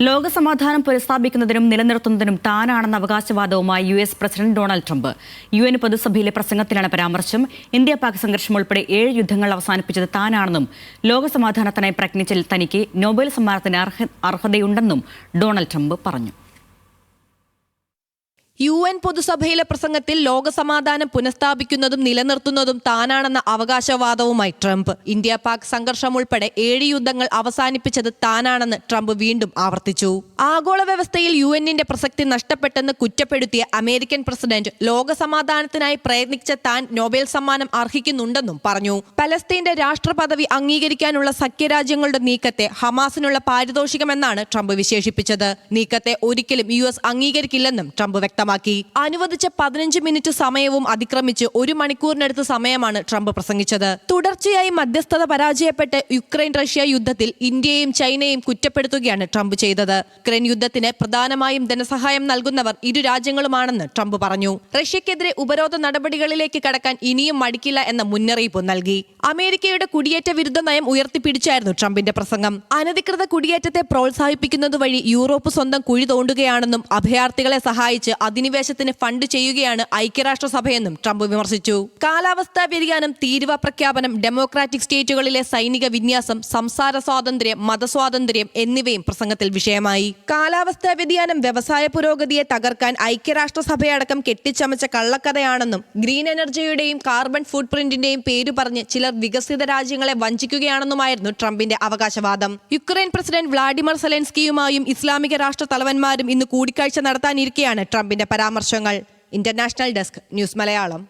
ലോകസമാധാനം പുനഃസ്ഥാപിക്കുന്നതിനും നിലനിർത്തുന്നതിനും താനാണെന്ന അവകാശവാദവുമായി US president Donald Trump. UN പൊതുസഭയിലെ പ്രസംഗത്തിലാണ് പരാമർശം. India Pak സംഘർഷം ഉൾപ്പെടെ 7 യുദ്ധങ്ങൾ അവസാനിപ്പിച്ചത് താനാണെന്നും ലോകസമാധാനത്തിനായി പ്രയത്നിച്ചതിൽ തനിക്ക് നൊബേൽ സമ്മാനത്തിന് അർഹതയുണ്ടെന്നും ഡൊണാൾഡ് ട്രംപ് പറഞ്ഞു. UN പൊതുസഭയിലെ പ്രസംഗത്തിൽ ലോകസമാധാനം പുനഃസ്ഥാപിക്കുന്നതും നിലനിർത്തുന്നതും താനാണെന്ന അവകാശവാദവുമായി ട്രംപ്. ഇന്ത്യ പാക് സംഘർഷം ഉൾപ്പെടെ 7 യുദ്ധങ്ങൾ അവസാനിപ്പിച്ചത് താനാണെന്ന് ട്രംപ് വീണ്ടും ആവർത്തിച്ചു. ആഗോള വ്യവസ്ഥയിൽ UNന്റെ പ്രസക്തി നഷ്ടപ്പെട്ടെന്ന് കുറ്റപ്പെടുത്തിയ അമേരിക്കൻ പ്രസിഡന്റ് ലോകസമാധാനത്തിനായി പ്രയത്നിച്ച താൻ നൊബേൽ സമ്മാനം അർഹിക്കുന്നുണ്ടെന്നും പറഞ്ഞു. പലസ്തീന്റെ രാഷ്ട്രപദവി അംഗീകരിക്കാനുള്ള സഖ്യരാജ്യങ്ങളുടെ നീക്കത്തെ ഹമാസിനുള്ള പാരിതോഷികമെന്നാണ് ട്രംപ് വിശേഷിപ്പിച്ചത്. നീക്കത്തെ ഒരിക്കലും US അംഗീകരിക്കില്ലെന്നും ട്രംപ് വ്യക്തമാക്കി. അനുവദിച്ച 15 മിനിറ്റ് സമയവും അതിക്രമിച്ച് 1 മണിക്കൂറിനടുത്ത് സമയമാണ് ട്രംപ് പ്രസംഗിച്ചത്. തുടർച്ചയായി മധ്യസ്ഥത പരാജയപ്പെട്ട് യുക്രൈൻ റഷ്യ യുദ്ധത്തിൽ ഇന്ത്യയും ചൈനയും കുറ്റപ്പെടുത്തുകയാണ് ട്രംപ് ചെയ്തത്. യുക്രൈൻ യുദ്ധത്തിന് പ്രധാനമായും ധനസഹായം നൽകുന്നവർ ഇരു രാജ്യങ്ങളുമാണെന്ന് ട്രംപ് പറഞ്ഞു. റഷ്യക്കെതിരെ ഉപരോധ നടപടികളിലേക്ക് കടക്കാൻ ഇനിയും മടിക്കില്ല എന്ന മുന്നറിയിപ്പ് നൽകി. അമേരിക്കയുടെ കുടിയേറ്റ വിരുദ്ധ നയം ഉയർത്തിപ്പിടിച്ചായിരുന്നു ട്രംപിന്റെ പ്രസംഗം. അനധികൃത കുടിയേറ്റത്തെ പ്രോത്സാഹിപ്പിക്കുന്നതുവഴി യൂറോപ്പ് സ്വന്തം കുഴി തോണ്ടുകയാണെന്നും അഭയാർത്ഥികളെ സഹായിച്ച് അധിനിവേശത്തിന് ഫണ്ട് ചെയ്യുകയാണ് ഐക്യരാഷ്ട്രസഭയെന്നും ട്രംപ് വിമർശിച്ചു. കാലാവസ്ഥാ വ്യതിയാനം, തീരുവ പ്രഖ്യാപനം, ഡെമോക്രാറ്റിക് സ്റ്റേറ്റുകളിലെ സൈനിക വിന്യാസം, സംസാര സ്വാതന്ത്ര്യം, മതസ്വാതന്ത്ര്യം എന്നിവയും പ്രസംഗത്തിൽ വിഷയമായി. കാലാവസ്ഥാ വ്യതിയാനം വ്യവസായ പുരോഗതിയെ തകർക്കാൻ ഐക്യരാഷ്ട്രസഭയടക്കം കെട്ടിച്ചമച്ച കള്ളക്കഥയാണെന്നും ഗ്രീൻ എനർജിയുടെയും കാർബൺ ഫുട് പ്രിന്റിന്റെയും പേരു പറഞ്ഞ് ചിലർ വികസിത രാജ്യങ്ങളെ വഞ്ചിക്കുകയാണെന്നുമായിരുന്നു ട്രംപിന്റെ അവകാശവാദം. യുക്രൈൻ പ്രസിഡന്റ് വ്ളാഡിമിർ സെലൻസ്കിയുമായും ഇസ്ലാമിക രാഷ്ട്ര തലവന്മാരും ഇന്ന് കൂടിക്കാഴ്ച നടത്താനിരിക്കെയാണ് ട്രംപിന്റെ പരാമർശങ്ങൾ. International desk, news Malayalam.